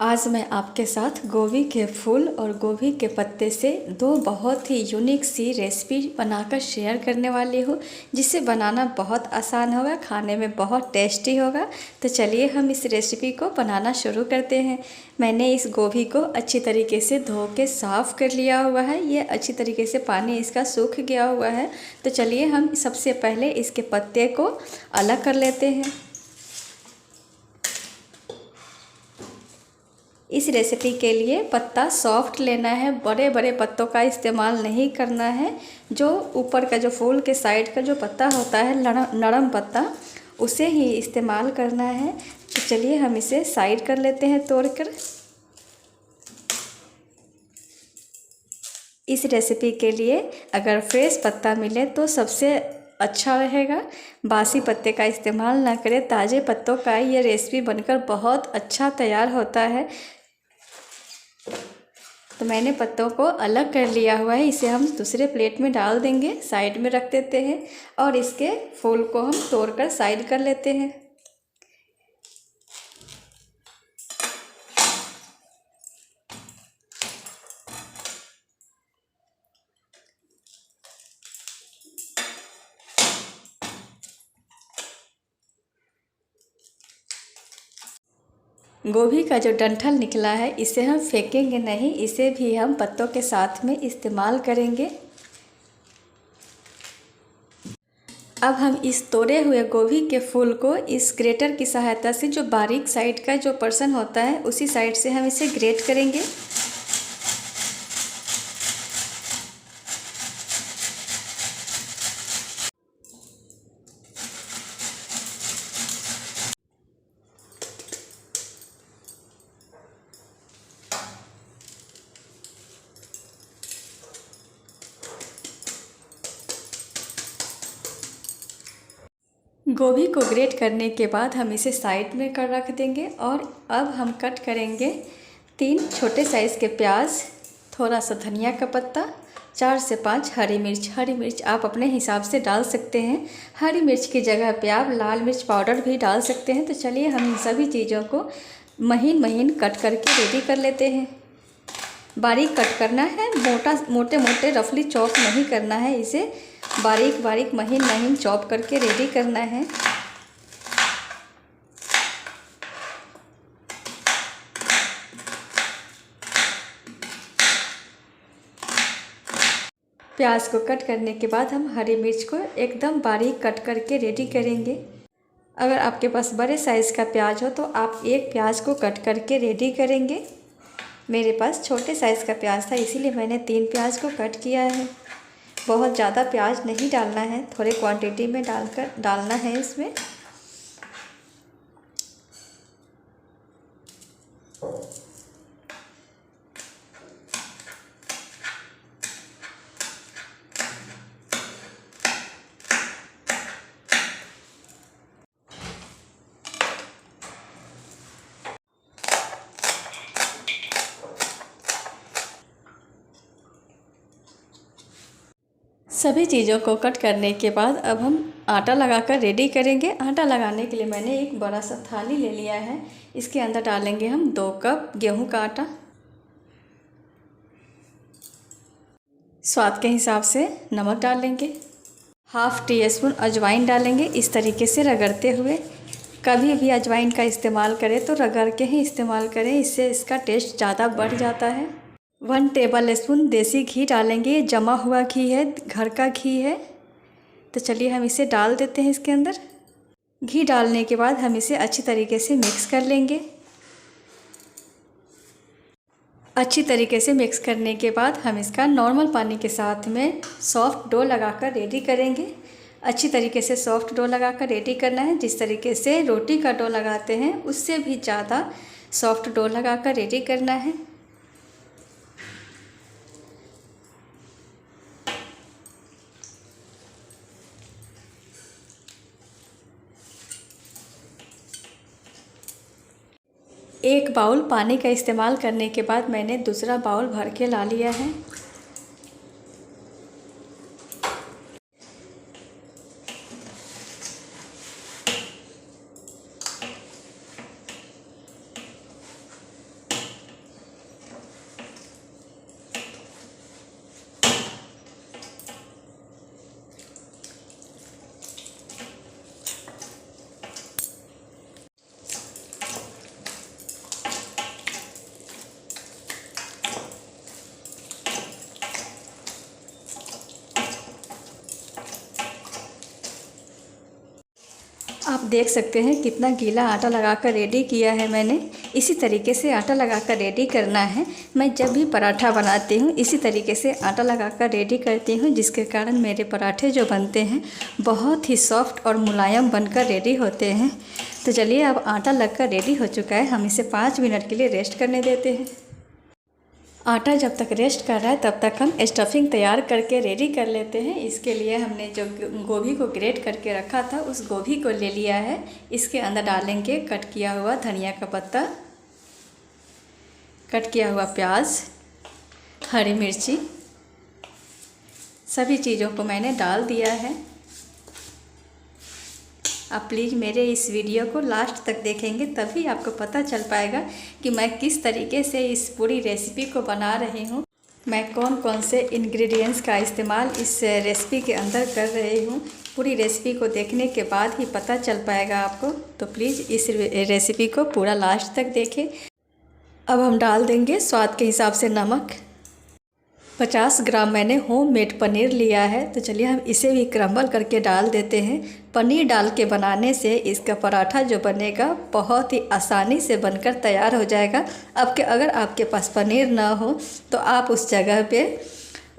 आज मैं आपके साथ गोभी के फूल और गोभी के पत्ते से दो बहुत ही यूनिक सी रेसिपी बनाकर शेयर करने वाली हूँ, जिसे बनाना बहुत आसान होगा, खाने में बहुत टेस्टी होगा। तो चलिए हम इस रेसिपी को बनाना शुरू करते हैं। मैंने इस गोभी को अच्छी तरीके से धो के साफ़ कर लिया हुआ है। ये अच्छी तरीके से पानी इसका सूख गया हुआ है। तो चलिए हम सबसे पहले इसके पत्ते को अलग कर लेते हैं। इस रेसिपी के लिए पत्ता सॉफ्ट लेना है, बड़े बड़े पत्तों का इस्तेमाल नहीं करना है। जो ऊपर का जो फूल के साइड का जो पत्ता होता है, नरम पत्ता, उसे ही इस्तेमाल करना है। तो चलिए हम इसे साइड कर लेते हैं तोड़कर। इस रेसिपी के लिए अगर फ्रेश पत्ता मिले तो सबसे अच्छा रहेगा। बासी पत्ते का इस्तेमाल ना करें, ताज़े पत्तों का ये रेसिपी बनकर बहुत अच्छा तैयार होता है। तो मैंने पत्तों को अलग कर लिया हुआ है। इसे हम दूसरे प्लेट में डाल देंगे, साइड में रख देते हैं और इसके फूल को हम तोड़कर साइड कर लेते हैं। गोभी का जो डंठल निकला है, इसे हम फेंकेंगे नहीं, इसे भी हम पत्तों के साथ में इस्तेमाल करेंगे। अब हम इस तोड़े हुए गोभी के फूल को इस ग्रेटर की सहायता से, जो बारीक साइड का जो पर्सन होता है, उसी साइड से हम इसे ग्रेट करेंगे। गोभी को ग्रेट करने के बाद हम इसे साइड में कर रख देंगे और अब हम कट करेंगे 3 छोटे साइज़ के प्याज, थोड़ा सा धनिया का पत्ता, 4 से 5 हरी मिर्च। हरी मिर्च आप अपने हिसाब से डाल सकते हैं। हरी मिर्च की जगह पे आप लाल मिर्च पाउडर भी डाल सकते हैं। तो चलिए हम इन सभी चीज़ों को महीन महीन कट करके रेडी कर लेते हैं। बारीक कट करना है, मोटे मोटे रफली चॉप नहीं करना है। इसे बारीक बारीक महीन महीन चॉप करके रेडी करना है। प्याज को कट करने के बाद हम हरी मिर्च को एकदम बारीक कट करके रेडी करेंगे। अगर आपके पास बड़े साइज़ का प्याज हो तो आप एक प्याज को कट करके रेडी करेंगे। मेरे पास छोटे साइज़ का प्याज था, इसीलिए मैंने 3 प्याज को कट किया है। बहुत ज़्यादा प्याज नहीं डालना है, थोड़े क्वांटिटी में डालना है इसमें। सभी चीज़ों को कट करने के बाद अब हम आटा लगाकर रेडी करेंगे। आटा लगाने के लिए मैंने एक बड़ा सा थाली ले लिया है। इसके अंदर डालेंगे हम 2 कप गेहूं का आटा, स्वाद के हिसाब से नमक डालेंगे, हाफ़ टी स्पून अजवाइन डालेंगे। इस तरीके से रगड़ते हुए, कभी भी अजवाइन का इस्तेमाल करें तो रगड़ के ही इस्तेमाल करें, इससे इसका टेस्ट ज़्यादा बढ़ जाता है। 1 टेबल स्पून देसी घी डालेंगे। जमा हुआ घी है, घर का घी है। तो चलिए हम इसे डाल देते हैं इसके अंदर। घी डालने के बाद हम इसे अच्छी तरीके से मिक्स कर लेंगे। अच्छी तरीके से मिक्स करने के बाद हम इसका नॉर्मल पानी के साथ में सॉफ्ट डो लगाकर रेडी करेंगे। अच्छी तरीके से सॉफ्ट डो लगाकर रेडी करना है। जिस तरीके से रोटी का डो लगाते हैं, उससे भी ज़्यादा सॉफ्ट डो लगाकर रेडी करना है। एक बाउल पानी का इस्तेमाल करने के बाद मैंने दूसरा बाउल भर के ला लिया है। आप देख सकते हैं कितना गीला आटा लगाकर रेडी किया है मैंने। इसी तरीके से आटा लगाकर रेडी करना है। मैं जब भी पराठा बनाती हूँ इसी तरीके से आटा लगाकर रेडी करती हूँ, जिसके कारण मेरे पराठे जो बनते हैं बहुत ही सॉफ्ट और मुलायम बनकर रेडी होते हैं। तो चलिए, अब आटा लगकर रेडी हो चुका है। हम इसे 5 मिनट के लिए रेस्ट करने देते हैं। आटा जब तक रेस्ट कर रहा है तब तक हम स्टफिंग तैयार करके रेडी कर लेते हैं। इसके लिए हमने जो गोभी को ग्रेट करके रखा था उस गोभी को ले लिया है। इसके अंदर डालेंगे कट किया हुआ धनिया का पत्ता, कट किया हुआ प्याज, हरी मिर्ची, सभी चीज़ों को मैंने डाल दिया है। आप प्लीज़ मेरे इस वीडियो को लास्ट तक देखेंगे, तभी आपको पता चल पाएगा कि मैं किस तरीके से इस पूरी रेसिपी को बना रही हूँ। मैं कौन कौन से इंग्रेडिएंट्स का इस्तेमाल इस रेसिपी के अंदर कर रही हूँ। पूरी रेसिपी को देखने के बाद ही पता चल पाएगा आपको। तो प्लीज़ इस रेसिपी को पूरा लास्ट तक देखें। अब हम डाल देंगे स्वाद के हिसाब से नमक। 50 ग्राम मैंने होममेड पनीर लिया है। तो चलिए हम इसे भी क्रम्बल करके डाल देते हैं। पनीर डाल के बनाने से इसका पराठा जो बनेगा बहुत ही आसानी से बनकर तैयार हो जाएगा। अगर आपके पास पनीर ना हो तो आप उस जगह पे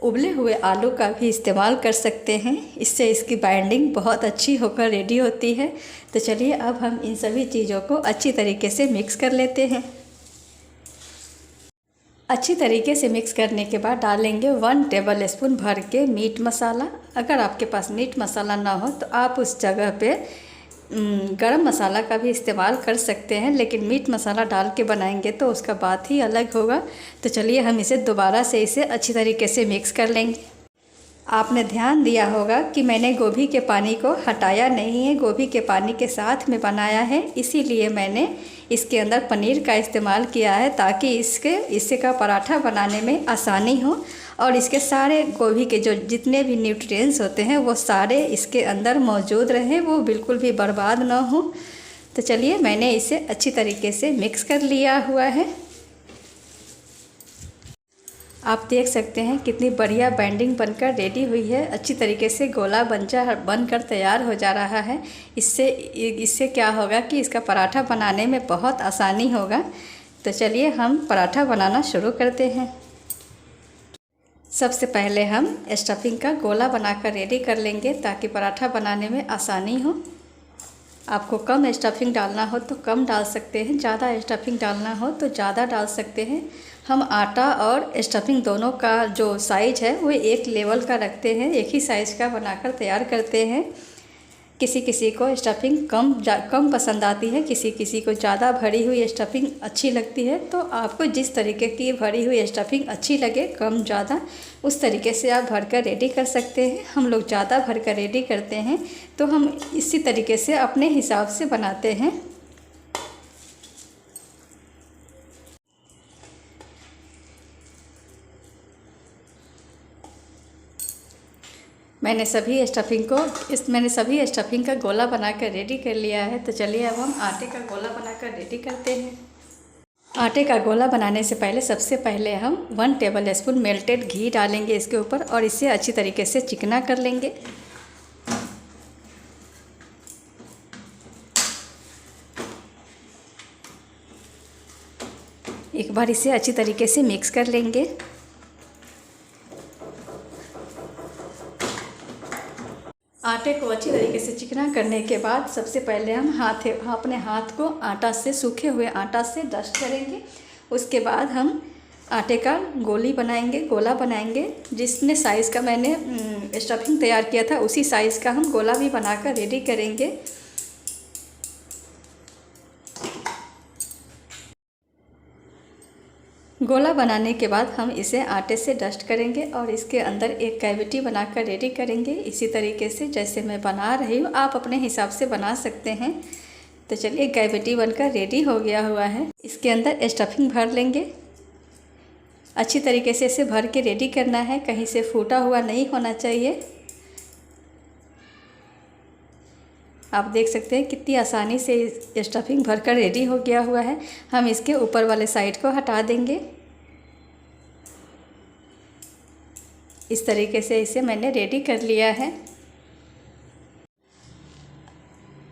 उबले हुए आलू का भी इस्तेमाल कर सकते हैं। इससे इसकी बाइंडिंग बहुत अच्छी होकर रेडी होती है। तो चलिए अब हम इन सभी चीज़ों को अच्छी तरीके से मिक्स कर लेते हैं। अच्छी तरीके से मिक्स करने के बाद डालेंगे 1 टेबल स्पून भर के मीट मसाला। अगर आपके पास मीट मसाला ना हो तो आप उस जगह पे गरम मसाला का भी इस्तेमाल कर सकते हैं, लेकिन मीट मसाला डाल के बनाएंगे तो उसका बात ही अलग होगा। तो चलिए हम इसे दोबारा से अच्छी तरीके से मिक्स कर लेंगे। आपने ध्यान दिया होगा कि मैंने गोभी के पानी को हटाया नहीं है, गोभी के पानी के साथ में बनाया है। इसीलिए मैंने इसके अंदर पनीर का इस्तेमाल किया है, ताकि इससे का पराठा बनाने में आसानी हो और इसके सारे गोभी के जो जितने भी न्यूट्रिएंट्स होते हैं वो सारे इसके अंदर मौजूद रहें, वो बिल्कुल भी बर्बाद ना हो। तो चलिए मैंने इसे अच्छी तरीके से मिक्स कर लिया हुआ है। आप देख सकते हैं कितनी बढ़िया बाइंडिंग बनकर रेडी हुई है। अच्छी तरीके से गोला बनकर तैयार हो जा रहा है। इससे क्या होगा कि इसका पराठा बनाने में बहुत आसानी होगा। तो चलिए हम पराठा बनाना शुरू करते हैं। सबसे पहले हम स्टफिंग का गोला बनाकर रेडी कर लेंगे, ताकि पराठा बनाने में आसानी हो। आपको कम स्टफिंग डालना हो तो कम डाल सकते हैं, ज़्यादा स्टफिंग डालना हो तो ज़्यादा डाल सकते हैं। हम आटा और स्टफिंग दोनों का जो साइज़ है वो एक लेवल का रखते हैं, एक ही साइज़ का बनाकर तैयार करते हैं। किसी किसी को स्टफिंग कम पसंद आती है, किसी को ज़्यादा भरी हुई स्टफिंग अच्छी लगती है। तो आपको जिस तरीके की भरी हुई स्टफिंग अच्छी लगे, कम ज़्यादा, उस तरीके से आप भरकर रेडी कर सकते हैं। हम लोग ज़्यादा भरकर रेडी करते हैं, तो हम इसी तरीके से अपने हिसाब से बनाते हैं। मैंने सभी स्टफिंग का गोला बनाकर रेडी कर लिया है। तो चलिए अब हम आटे का गोला बनाकर रेडी करते हैं। आटे का गोला बनाने से पहले सबसे पहले हम 1 टेबल स्पून मेल्टेड घी डालेंगे इसके ऊपर और इसे अच्छी तरीके से चिकना कर लेंगे। एक बार इसे अच्छी तरीके से मिक्स कर लेंगे। आटे को अच्छी तरीके से चिकना करने के बाद सबसे पहले हम अपने हाथ को सूखे हुए आटा से डस्ट करेंगे। उसके बाद हम आटे का गोला बनाएंगे। जितने साइज़ का मैंने स्टफिंग तैयार किया था उसी साइज़ का हम गोला भी बनाकर रेडी करेंगे। गोला बनाने के बाद हम इसे आटे से डस्ट करेंगे और इसके अंदर एक कैविटी बनाकर रेडी करेंगे। इसी तरीके से जैसे मैं बना रही हूँ आप अपने हिसाब से बना सकते हैं। तो चलिए कैविटी बनकर रेडी हो गया हुआ है। इसके अंदर स्टफिंग भर लेंगे। अच्छी तरीके से इसे भर के रेडी करना है, कहीं से फूटा हुआ नहीं होना चाहिए। आप देख सकते हैं कितनी आसानी से स्टफिंग भरकर रेडी हो गया हुआ है। हम इसके ऊपर वाले साइड को हटा देंगे। इस तरीके से इसे मैंने रेडी कर लिया है।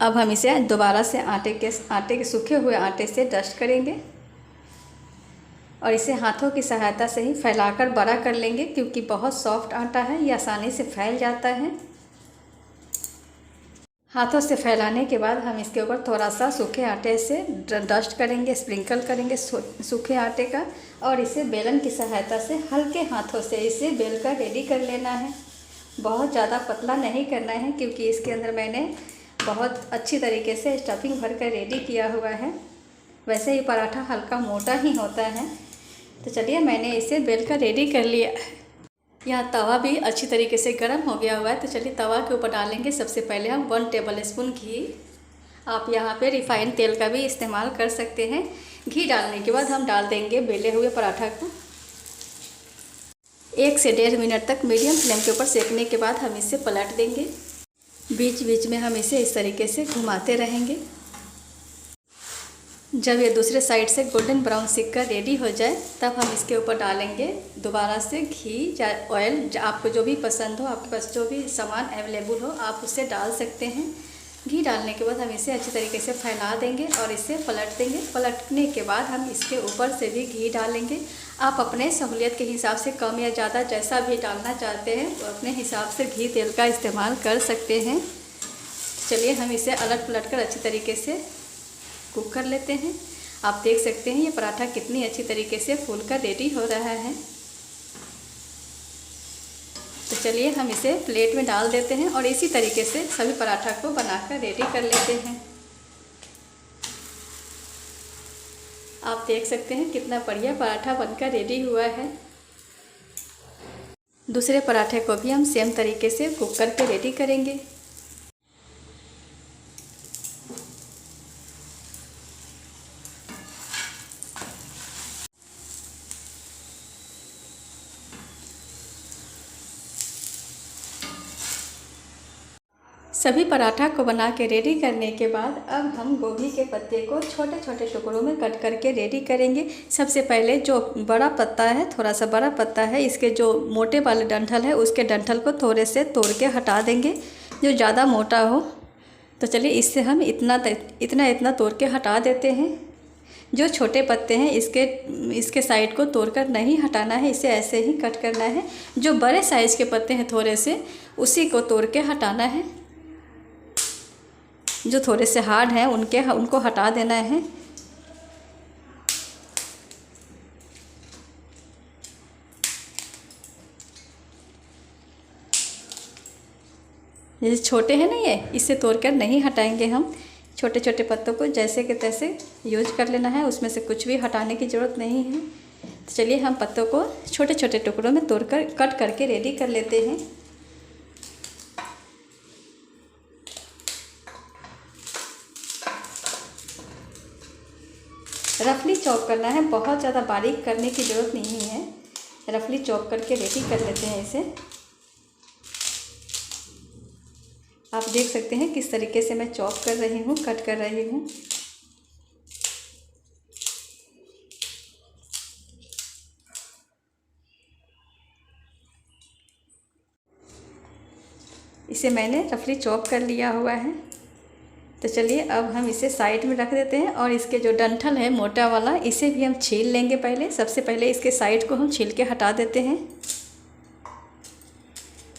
अब हम इसे दोबारा से आटे के सूखे हुए आटे से डस्ट करेंगे और इसे हाथों की सहायता से ही फैलाकर बड़ा कर लेंगे, क्योंकि बहुत सॉफ्ट आटा है, ये आसानी से फैल जाता है। हाथों से फैलाने के बाद हम इसके ऊपर थोड़ा सा सूखे आटे से डस्ट करेंगे, स्प्रिंकल करेंगे सूखे आटे का, और इसे बेलन की सहायता से हल्के हाथों से इसे बेल कर रेडी कर लेना है। बहुत ज़्यादा पतला नहीं करना है, क्योंकि इसके अंदर मैंने बहुत अच्छी तरीके से स्टफिंग भर कर रेडी किया हुआ है। वैसे ही पराठा हल्का मोटा ही होता है। तो चलिए मैंने इसे बेल कर रेडी कर लिया। यहाँ तवा भी अच्छी तरीके से गर्म हो गया हुआ है। तो चलिए तवा के ऊपर डालेंगे सबसे पहले हम 1 टेबल स्पून घी। आप यहाँ पे रिफाइंड तेल का भी इस्तेमाल कर सकते हैं। घी डालने के बाद हम डाल देंगे बेले हुए पराठा को। 1 से 1.5 मिनट तक मीडियम फ्लेम के ऊपर सेकने के बाद हम इसे पलट देंगे। बीच बीच में हम इसे इस तरीके से घुमाते रहेंगे। जब ये दूसरे साइड से गोल्डन ब्राउन सिक कर रेडी हो जाए, तब हम इसके ऊपर डालेंगे दोबारा से घी या ऑयल, आपको जो भी पसंद हो, आपके पास जो भी सामान अवेलेबल हो आप उसे डाल सकते हैं। घी डालने के बाद हम इसे अच्छी तरीके से फैला देंगे और इसे पलट देंगे। पलटने के बाद हम इसके ऊपर से भी घी डालेंगे। आप अपने सहूलियत के हिसाब से कम या ज़्यादा जैसा भी डालना चाहते हैं तो अपने हिसाब से घी तेल का इस्तेमाल कर सकते हैं। चलिए हम इसे अलट पलट कर अच्छी तरीके से कुक कर लेते हैं। आप देख सकते हैं ये पराठा कितनी अच्छी तरीके से फूल कर रेडी हो रहा है। तो चलिए हम इसे प्लेट में डाल देते हैं और इसी तरीके से सभी पराठा को बनाकर रेडी कर लेते हैं। आप देख सकते हैं कितना बढ़िया पराठा बनकर रेडी हुआ है। दूसरे पराठे को भी हम सेम तरीके से कुक करके रेडी करेंगे। सभी पराठा को बना के रेडी करने के बाद अब हम गोभी के पत्ते को छोटे छोटे टुकड़ों में कट करके रेडी करेंगे। सबसे पहले जो बड़ा पत्ता है, थोड़ा सा बड़ा पत्ता है, इसके जो मोटे वाले डंठल है उसके डंठल को थोड़े से तोड़ के हटा देंगे, जो ज़्यादा मोटा हो। तो चलिए इससे हम इतना तोड़ के हटा देते हैं। जो छोटे पत्ते हैं इसके साइड को तोड़कर नहीं हटाना है, इसे ऐसे ही कट करना है। जो बड़े साइज़ के पत्ते हैं थोड़े से, उसी को तोड़ के हटाना है। जो थोड़े से हार्ड हैं उनको हटा देना है। ये छोटे हैं ना, ये इससे तोड़कर नहीं हटाएंगे हम। छोटे छोटे पत्तों को जैसे के तैसे यूज कर लेना है, उसमें से कुछ भी हटाने की ज़रूरत नहीं है। तो चलिए हम पत्तों को छोटे छोटे टुकड़ों में तोड़कर कट करके रेडी कर लेते हैं। रफली चॉप करना है, बहुत ज़्यादा बारीक करने की ज़रूरत नहीं है। रफली चॉप करके रेडी कर लेते हैं इसे। आप देख सकते हैं किस तरीके से मैं चॉप कर रही हूँ, कट कर रही हूँ। इसे मैंने रफली चॉप कर लिया हुआ है। तो चलिए अब हम इसे साइड में रख देते हैं और इसके जो डंठल है मोटा वाला, इसे भी हम छील लेंगे। सबसे पहले इसके साइड को हम छील के हटा देते हैं,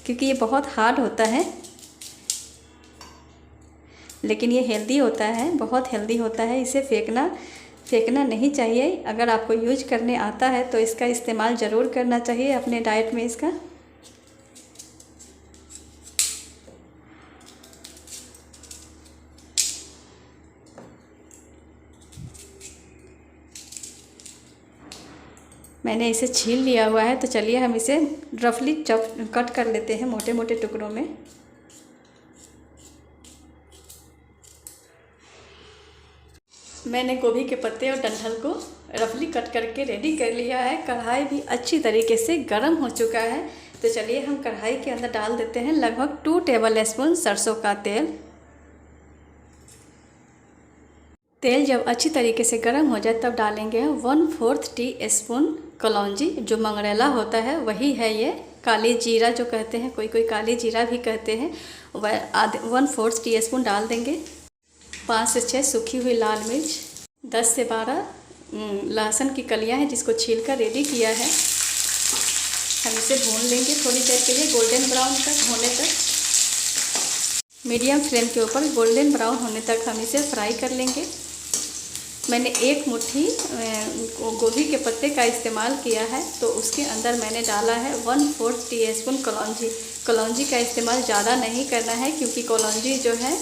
क्योंकि ये बहुत हार्ड होता है, लेकिन ये हेल्दी होता है, बहुत हेल्दी होता है। इसे फेंकना नहीं चाहिए। अगर आपको यूज करने आता है तो इसका इस्तेमाल ज़रूर करना चाहिए अपने डाइट में इसका। मैंने इसे छील लिया हुआ है। तो चलिए हम इसे रफली कट कर लेते हैं मोटे मोटे टुकड़ों में। मैंने गोभी के पत्ते और डंठल को रफली कट करके रेडी कर लिया है। कढ़ाई भी अच्छी तरीके से गर्म हो चुका है। तो चलिए हम कढ़ाई के अंदर डाल देते हैं लगभग 2 टेबल स्पून सरसों का तेल। तेल जब अच्छी तरीके से गर्म हो जाए तब डालेंगे 1/4 टीस्पून कलौंजी, जो मंगरेला होता है वही है ये। काली जीरा जो कहते हैं, कोई काली जीरा भी कहते हैं, वह 1/4 टीस्पून डाल देंगे। 5 से 6 सूखी हुई लाल मिर्च, 10 से 12 लहसुन की कलियां हैं जिसको छील कर रेडी किया है। हम इसे भून लेंगे थोड़ी देर के लिए, गोल्डन ब्राउन तक होने तक। मीडियम फ्लेम के ऊपर गोल्डन ब्राउन होने तक हम इसे फ्राई कर लेंगे। मैंने 1 मुट्ठी गोभी के पत्ते का इस्तेमाल किया है, तो उसके अंदर मैंने डाला है 1/4 टीस्पून कलौंजी। कलौंजी का इस्तेमाल ज़्यादा नहीं करना है क्योंकि कलौंजी जो है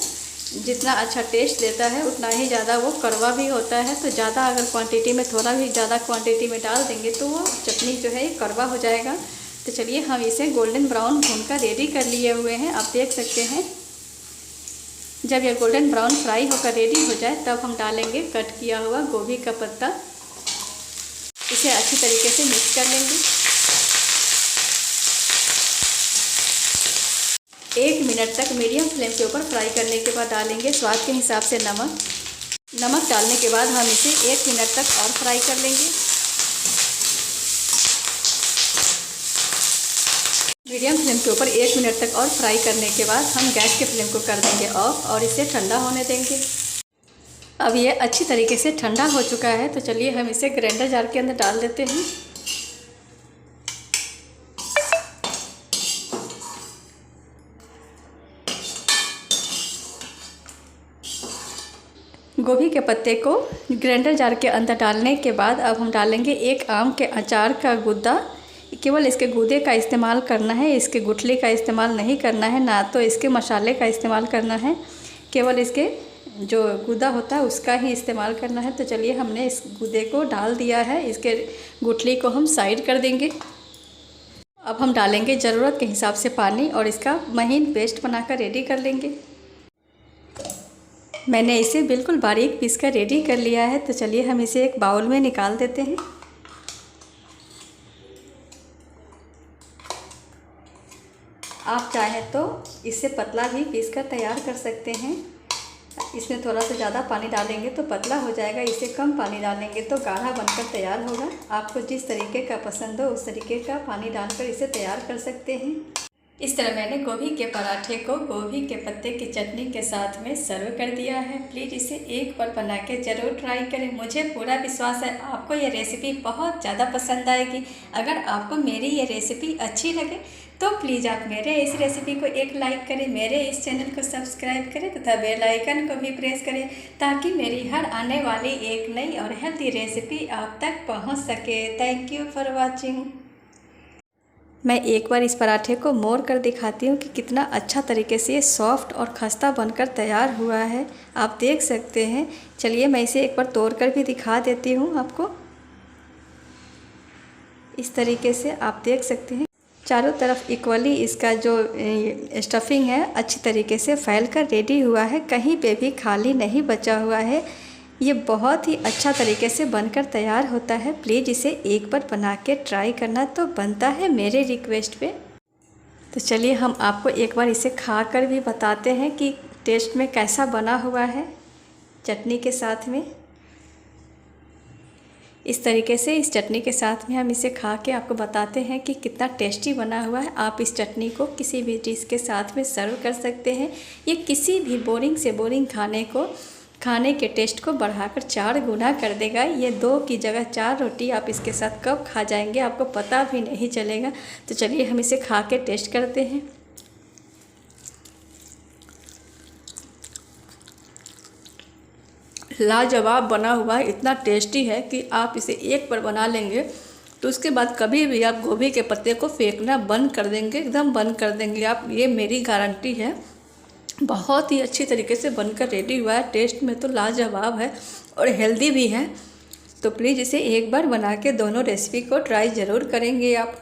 जितना अच्छा टेस्ट देता है उतना ही ज़्यादा वो कड़वा भी होता है। तो ज़्यादा अगर क्वांटिटी में, थोड़ा भी ज़्यादा क्वांटिटी में डाल देंगे तो वो चटनी जो है कड़वा हो जाएगा। तो चलिए हम इसे गोल्डन ब्राउन भून कर रेडी कर लिए हुए हैं। आप देख सकते हैं जब यह गोल्डन ब्राउन फ्राई होकर रेडी हो जाए तब हम डालेंगे कट किया हुआ गोभी का पत्ता। इसे अच्छी तरीके से मिक्स कर लेंगे। 1 मिनट तक मीडियम फ्लेम के ऊपर फ्राई करने के बाद डालेंगे स्वाद के हिसाब से नमक। नमक डालने के बाद हम इसे 1 मिनट तक और फ्राई कर लेंगे। मीडियम फ्लेम के ऊपर 1 मिनट तक और फ्राई करने के बाद हम गैस के फ्लेम को कर देंगे ऑफ और इसे ठंडा होने देंगे। अब ये अच्छी तरीके से ठंडा हो चुका है, तो चलिए हम इसे ग्राइंडर जार के अंदर डाल देते हैं। गोभी के पत्ते को ग्राइंडर जार के अंदर डालने के बाद अब हम डालेंगे 1 आम के अचार का गुद्दा। केवल इसके गूदे का इस्तेमाल करना है, इसके गुठली का इस्तेमाल नहीं करना है, ना तो इसके मसाले का इस्तेमाल करना है। केवल इसके जो गूदा होता है उसका ही इस्तेमाल करना है। तो चलिए हमने इस गूदे को डाल दिया है, इसके गुठली को हम साइड कर देंगे। अब हम डालेंगे ज़रूरत के हिसाब से पानी और इसका महीन पेस्ट बनाकर रेडी कर लेंगे। मैंने इसे बिल्कुल बारीक पीस कर रेडी कर लिया है, तो चलिए हम इसे एक बाउल में निकाल देते हैं। आप चाहें तो इससे पतला भी पीस कर तैयार कर सकते हैं। इसमें थोड़ा सा ज़्यादा पानी डालेंगे तो पतला हो जाएगा, इसे कम पानी डालेंगे तो गाढ़ा बनकर तैयार होगा। आपको जिस तरीके का पसंद हो उस तरीके का पानी डालकर इसे तैयार कर सकते हैं। इस तरह मैंने गोभी के पराठे को गोभी के पत्ते की चटनी के साथ में सर्व कर दिया है। प्लीज़ इसे एक बार बना के ज़रूर ट्राई करें। मुझे पूरा विश्वास है आपको ये रेसिपी बहुत ज़्यादा पसंद आएगी। अगर आपको मेरी ये रेसिपी अच्छी लगे तो प्लीज़ आप मेरे इस रेसिपी को एक लाइक करें, मेरे इस चैनल को सब्सक्राइब करें तथा बेल आइकन को भी प्रेस करें ताकि मेरी हर आने वाली एक नई और हेल्दी रेसिपी आप तक पहुँच सके। Thank you for watching. मैं एक बार इस पराठे को मोड़ कर दिखाती हूँ कि कितना अच्छा तरीके से ये सॉफ्ट और खस्ता बनकर तैयार हुआ है। आप देख सकते हैं। चलिए मैं इसे एक बार तोड़ कर भी दिखा देती हूँ आपको। इस तरीके से आप देख सकते हैं चारों तरफ इक्वली इसका जो स्टफिंग है अच्छी तरीके से फैल कर रेडी हुआ है, कहीं पे भी खाली नहीं बचा हुआ है। ये बहुत ही अच्छा तरीके से बनकर तैयार होता है। प्लीज़ इसे एक बार बना के ट्राई करना तो बनता है मेरे रिक्वेस्ट पे। तो चलिए हम आपको एक बार इसे खा कर भी बताते हैं कि टेस्ट में कैसा बना हुआ है चटनी के साथ में। इस तरीके से इस चटनी के साथ में हम इसे खा के आपको बताते हैं कि कितना टेस्टी बना हुआ है। आप इस चटनी को किसी भी डिश के साथ में सर्व कर सकते हैं। ये किसी भी बोरिंग से बोरिंग खाने के टेस्ट को बढ़ाकर 4 गुना कर देगा। ये 2 की जगह 4 रोटी आप इसके साथ कब खा जाएंगे आपको पता भी नहीं चलेगा। तो चलिए हम इसे खा के टेस्ट करते हैं। लाजवाब बना हुआ है, इतना टेस्टी है कि आप इसे एक बार बना लेंगे तो उसके बाद कभी भी आप गोभी के पत्ते को फेंकना बंद कर देंगे, एकदम बंद कर देंगे आप। ये मेरी गारंटी है। बहुत ही अच्छी तरीके से बनकर रेडी हुआ है। टेस्ट में तो लाजवाब है और हेल्दी भी है। तो प्लीज़ इसे एक बार बना के दोनों रेसिपी को ट्राई ज़रूर करेंगे आप।